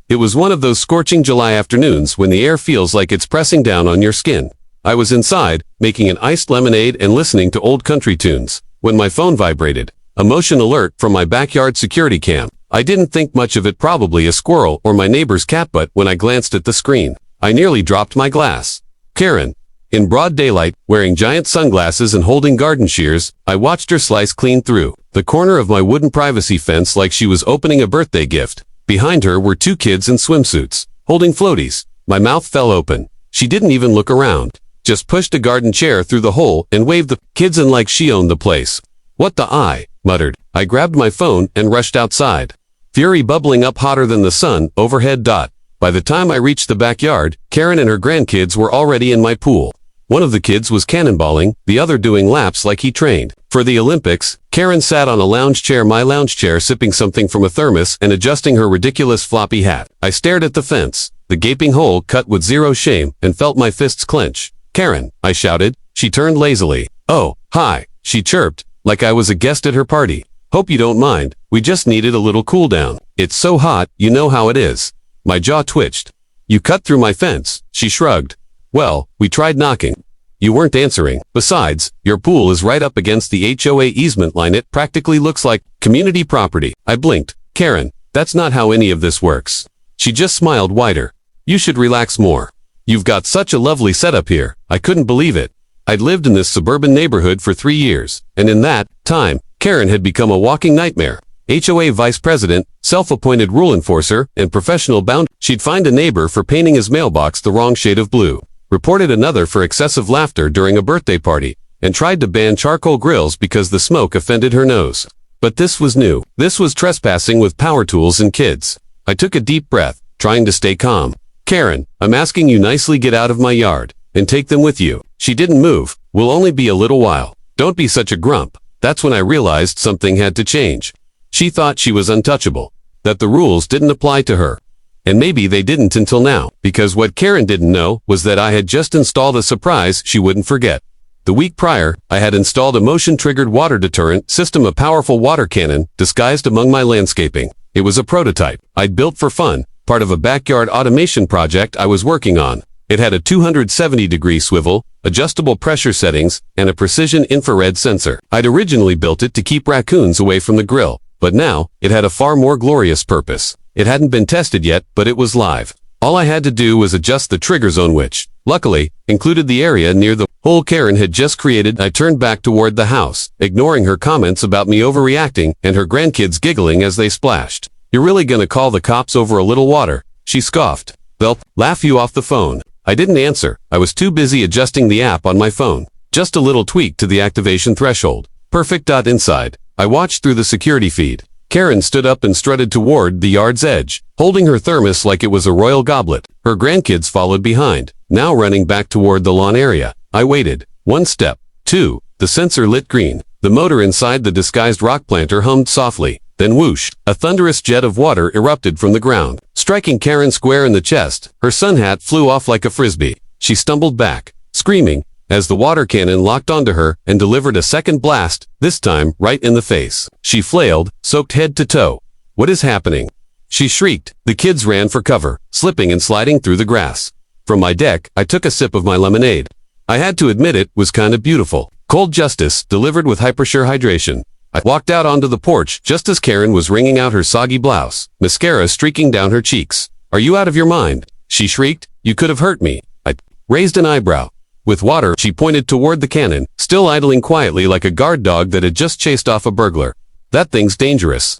It was one of those scorching July afternoons when the air feels like it's pressing down on your skin. I was inside, making an iced lemonade and listening to old country tunes, when my phone vibrated. A motion alert from my backyard security cam. I didn't think much of it, probably a squirrel or my neighbor's cat, but when I glanced at the screen, I nearly dropped my glass. Karen. In broad daylight, wearing giant sunglasses and holding garden shears, I watched her slice clean through the corner of my wooden privacy fence like she was opening a birthday gift. Behind her were two kids in swimsuits, holding floaties. My mouth fell open. She didn't even look around. Just pushed a garden chair through the hole and waved the kids in like she owned the place. What the I muttered. I grabbed my phone and rushed outside. Fury bubbling up hotter than the sun overhead. By the time I reached the backyard, Karen and her grandkids were already in my pool. One of the kids was cannonballing, the other doing laps like he trained for the Olympics. Karen sat on a lounge chair, my lounge chair, sipping something from a thermos and adjusting her ridiculous floppy hat. I stared at the fence, the gaping hole cut with zero shame, and felt my fists clench. Karen, I shouted. She turned lazily. Oh, hi, she chirped, like I was a guest at her party. Hope you don't mind, we just needed a little cool down. It's so hot, you know how it is. My jaw twitched. You cut through my fence, she shrugged. Well, we tried knocking. You weren't answering. Besides, your pool is right up against the HOA easement line. It practically looks like community property. I blinked. Karen, that's not how any of this works. She just smiled wider. You should relax more. You've got such a lovely setup here. I couldn't believe it. I'd lived in this suburban neighborhood for 3 years, and in that time, Karen had become a walking nightmare. HOA vice president, self-appointed rule enforcer, and professional bound. She'd find a neighbor for painting his mailbox the wrong shade of blue, reported another for excessive laughter during a birthday party, and tried to ban charcoal grills because the smoke offended her nose. But this was new. This was trespassing with power tools and kids. I took a deep breath, trying to stay calm. Karen, I'm asking you nicely, get out of my yard, and take them with you. She didn't move. We'll only be a little while. Don't be such a grump. That's when I realized something had to change. She thought she was untouchable, that the rules didn't apply to her. And maybe they didn't until now, because what Karen didn't know was that I had just installed a surprise she wouldn't forget. The week prior, I had installed a motion-triggered water deterrent system, a powerful water cannon, disguised among my landscaping. It was a prototype I'd built for fun, part of a backyard automation project I was working on. It had a 270-degree swivel, adjustable pressure settings, and a precision infrared sensor. I'd originally built it to keep raccoons away from the grill, but now, it had a far more glorious purpose. It hadn't been tested yet, but it was live. All I had to do was adjust the trigger zone, which, luckily, included the area near the hole Karen had just created. I turned back toward the house, ignoring her comments about me overreacting and her grandkids giggling as they splashed. You're really gonna call the cops over a little water? She scoffed. They'll laugh you off the phone. I didn't answer. I was too busy adjusting the app on my phone. Just a little tweak to the activation threshold. Perfect. Inside, I watched through the security feed. Karen stood up and strutted toward the yard's edge, holding her thermos like it was a royal goblet. Her grandkids followed behind, now running back toward the lawn area. I waited. 1 step. 2. The sensor lit green. The motor inside the disguised rock planter hummed softly. Then whoosh, a thunderous jet of water erupted from the ground, striking Karen square in the chest. Her sun hat flew off like a frisbee. She stumbled back, screaming, as the water cannon locked onto her and delivered a second blast, this time right in the face. She flailed, soaked head to toe. What is happening? She shrieked. The kids ran for cover, slipping and sliding through the grass. From my deck, I took a sip of my lemonade. I had to admit it was kind of beautiful. Cold justice, delivered with hypersure hydration. I walked out onto the porch just as Karen was wringing out her soggy blouse, mascara streaking down her cheeks. Are you out of your mind? She shrieked. You could have hurt me. I raised an eyebrow. With water, she pointed toward the cannon, still idling quietly like a guard dog that had just chased off a burglar. That thing's dangerous.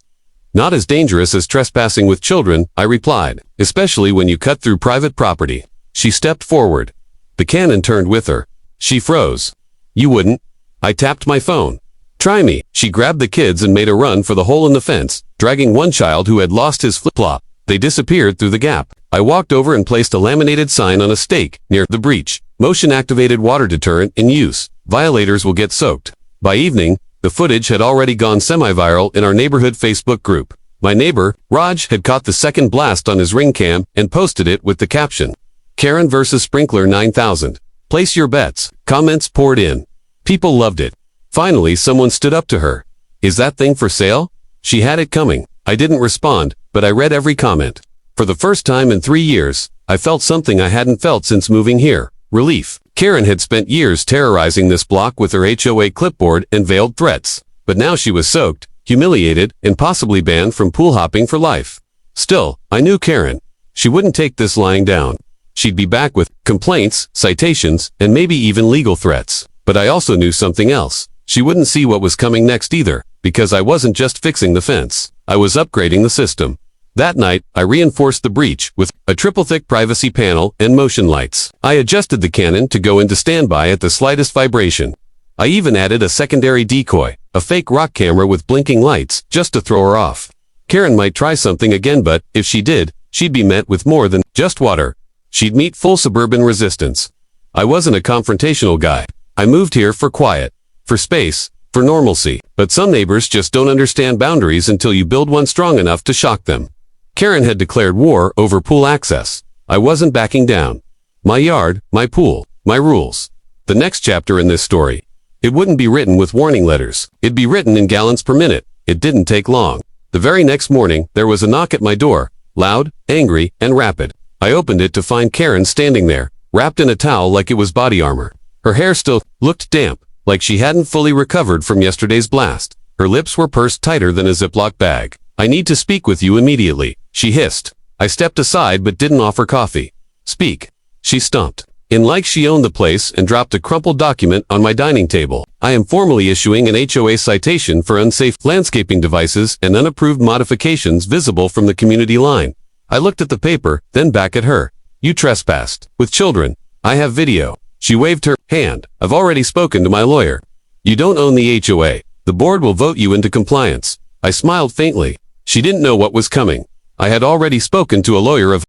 Not as dangerous as trespassing with children, I replied, especially when you cut through private property. She stepped forward. The cannon turned with her. She froze. You wouldn't? I tapped my phone. Try me. She grabbed the kids and made a run for the hole in the fence, dragging one child who had lost his flip-flop. They disappeared through the gap. I walked over and placed a laminated sign on a stake near the breach. Motion-activated water deterrent in use. Violators will get soaked. By evening, the footage had already gone semi-viral in our neighborhood Facebook group. My neighbor, Raj, had caught the second blast on his Ring cam and posted it with the caption, Karen vs. Sprinkler 9000. Place your bets. Comments poured in. People loved it. Finally, someone stood up to her. Is that thing for sale? She had it coming. I didn't respond, but I read every comment. For the first time in 3 years, I felt something I hadn't felt since moving here. Relief. Karen had spent years terrorizing this block with her HOA clipboard and veiled threats. But now she was soaked, humiliated, and possibly banned from pool hopping for life. Still, I knew Karen. She wouldn't take this lying down. She'd be back with complaints, citations, and maybe even legal threats. But I also knew something else. She wouldn't see what was coming next either, because I wasn't just fixing the fence. I was upgrading the system. That night, I reinforced the breach with a triple-thick privacy panel and motion lights. I adjusted the cannon to go into standby at the slightest vibration. I even added a secondary decoy, a fake rock camera with blinking lights, just to throw her off. Karen might try something again, but if she did, she'd be met with more than just water. She'd meet full suburban resistance. I wasn't a confrontational guy. I moved here for quiet, for space, for normalcy. But some neighbors just don't understand boundaries until you build one strong enough to shock them. Karen had declared war over pool access. I wasn't backing down. My yard, my pool, my rules. The next chapter in this story. It wouldn't be written with warning letters. It'd be written in gallons per minute. It didn't take long. The very next morning, there was a knock at my door, loud, angry, and rapid. I opened it to find Karen standing there, wrapped in a towel like it was body armor. Her hair still looked damp, like she hadn't fully recovered from yesterday's blast. Her lips were pursed tighter than a Ziploc bag. "I need to speak with you immediately," she hissed. I stepped aside but didn't offer coffee. "Speak," she stomped. In like she owned the place and dropped a crumpled document on my dining table. "I am formally issuing an HOA citation for unsafe landscaping devices and unapproved modifications visible from the community line." I looked at the paper, then back at her. "You trespassed. With children. I have video." She waved her hand. "I've already spoken to my lawyer. You don't own the HOA. The board will vote you into compliance." I smiled faintly. She didn't know what was coming. I had already spoken to a lawyer of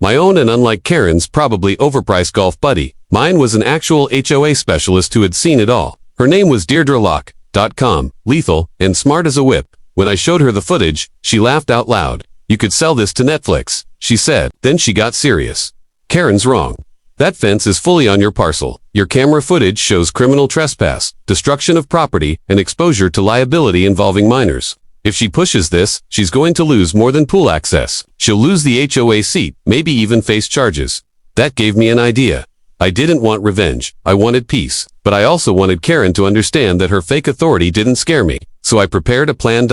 my own, and unlike Karen's probably overpriced golf buddy, mine was an actual HOA specialist who had seen it all. Her name was DeirdreLocke.com, lethal, and smart as a whip. When I showed her the footage, she laughed out loud. "You could sell this to Netflix," she said. Then she got serious. "Karen's wrong. That fence is fully on your parcel. Your camera footage shows criminal trespass, destruction of property, and exposure to liability involving minors. If she pushes this, she's going to lose more than pool access. She'll lose the HOA seat, maybe even face charges." That gave me an idea. I didn't want revenge. I wanted peace. But I also wanted Karen to understand that her fake authority didn't scare me. So I prepared a plan.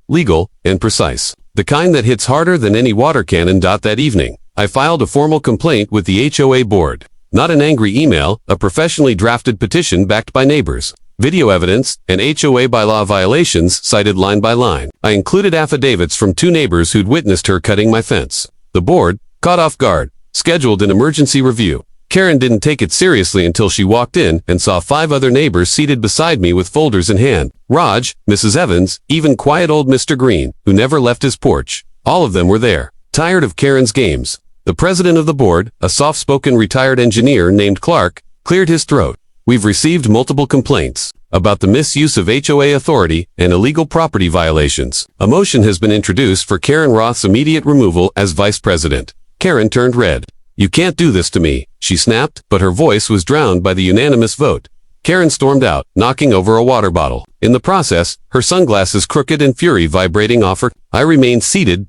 Legal and precise. The kind that hits harder than any water cannon. That evening, I filed a formal complaint with the HOA board. Not an angry email, a professionally drafted petition backed by neighbors. Video evidence and HOA bylaw violations cited line by line. I included affidavits from 2 neighbors who'd witnessed her cutting my fence. The board, caught off guard, scheduled an emergency review. Karen didn't take it seriously until she walked in and saw 5 other neighbors seated beside me with folders in hand. Raj, Mrs. Evans, even quiet old Mr. Green, who never left his porch. All of them were there, tired of Karen's games. The president of the board, a soft-spoken retired engineer named Clark, cleared his throat. "We've received multiple complaints about the misuse of HOA authority and illegal property violations. A motion has been introduced for Karen Roth's immediate removal as vice president." Karen turned red. "You can't do this to me," she snapped, but her voice was drowned by the unanimous vote. Karen stormed out, knocking over a water bottle. In the process, her sunglasses crooked and fury vibrating off her. I remained seated.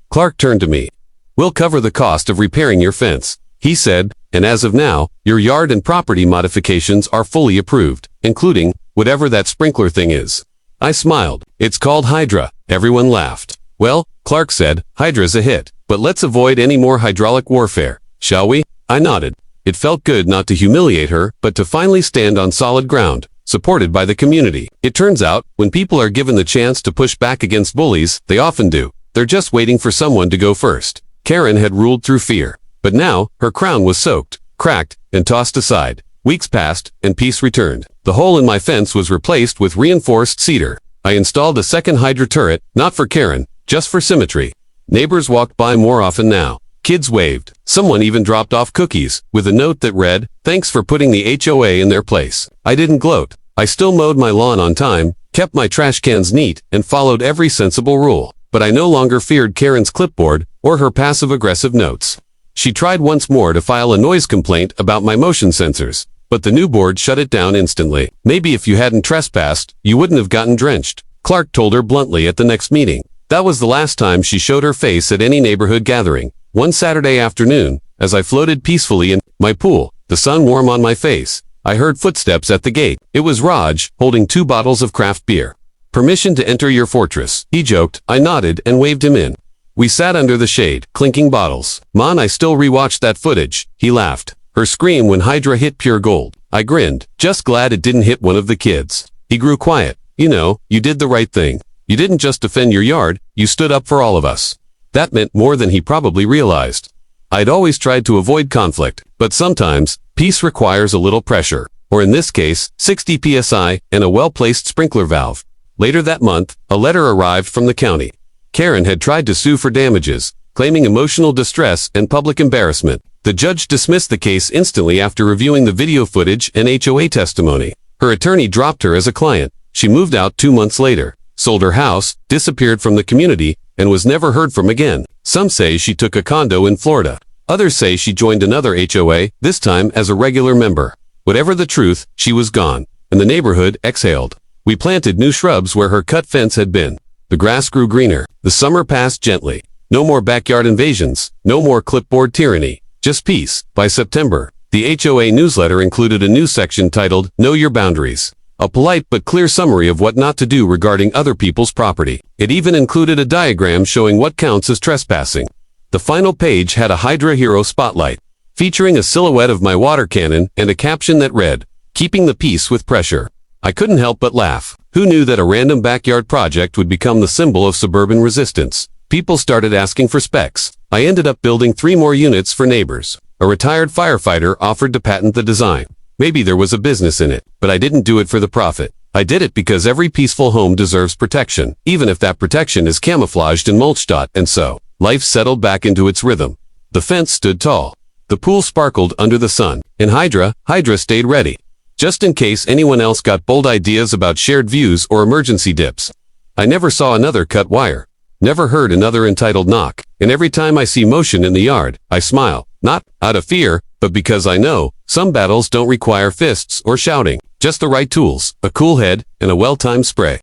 Clark turned to me. "We'll cover the cost of repairing your fence," he said, "and as of now, your yard and property modifications are fully approved, including whatever that sprinkler thing is." I smiled. "It's called Hydra." Everyone laughed. "Well," Clark said, "Hydra's a hit, but let's avoid any more hydraulic warfare, shall we?" I nodded. It felt good not to humiliate her, but to finally stand on solid ground, supported by the community. It turns out, when people are given the chance to push back against bullies, they often do. They're just waiting for someone to go first. Karen had ruled through fear. But now, her crown was soaked, cracked, and tossed aside. Weeks passed, and peace returned. The hole in my fence was replaced with reinforced cedar. I installed a second Hydra turret, not for Karen, just for symmetry. Neighbors walked by more often now. Kids waved. Someone even dropped off cookies, with a note that read, "Thanks for putting the HOA in their place." I didn't gloat. I still mowed my lawn on time, kept my trash cans neat, and followed every sensible rule. But I no longer feared Karen's clipboard, or her passive-aggressive notes. She tried once more to file a noise complaint about my motion sensors, but the new board shut it down instantly. "Maybe if you hadn't trespassed, you wouldn't have gotten drenched," Clark told her bluntly at the next meeting. That was the last time she showed her face at any neighborhood gathering. One Saturday afternoon, as I floated peacefully in my pool, the sun warm on my face, I heard footsteps at the gate. It was Raj, holding 2 bottles of craft beer. "Permission to enter your fortress," he joked. I nodded and waved him in. We sat under the shade, clinking bottles. "Man, I still rewatched that footage," he laughed. "Her scream when Hydra hit pure gold." I grinned, just glad it didn't hit one of the kids. He grew quiet. "You know, you did the right thing. You didn't just defend your yard, you stood up for all of us." That meant more than he probably realized. I'd always tried to avoid conflict, but sometimes, peace requires a little pressure, or in this case, 60 psi, and a well-placed sprinkler valve. Later that month, a letter arrived from the county. Karen had tried to sue for damages, claiming emotional distress and public embarrassment. The judge dismissed the case instantly after reviewing the video footage and HOA testimony. Her attorney dropped her as a client. She moved out 2 months later, sold her house, disappeared from the community, and was never heard from again. Some say she took a condo in Florida. Others say she joined another HOA, this time as a regular member. Whatever the truth, she was gone, and the neighborhood exhaled. We planted new shrubs where her cut fence had been. The grass grew greener. The summer passed gently. No more backyard invasions. No more clipboard tyranny. Just peace. By September, the HOA newsletter included a new section titled, "Know Your Boundaries." A polite but clear summary of what not to do regarding other people's property. It even included a diagram showing what counts as trespassing. The final page had a Hydra hero spotlight, featuring a silhouette of my water cannon and a caption that read, "Keeping the peace with pressure." I couldn't help but laugh. Who knew that a random backyard project would become the symbol of suburban resistance? People started asking for specs. I ended up building 3 more units for neighbors. A retired firefighter offered to patent the design. Maybe there was a business in it, but I didn't do it for the profit. I did it because every peaceful home deserves protection, even if that protection is camouflaged in mulch. And so, life settled back into its rhythm. The fence stood tall. The pool sparkled under the sun. And Hydra stayed ready. Just in case anyone else got bold ideas about shared views or emergency dips. I never saw another cut wire. Never heard another entitled knock. And every time I see motion in the yard, I smile. Not out of fear, but because I know, some battles don't require fists or shouting. Just the right tools, a cool head, and a well-timed spray.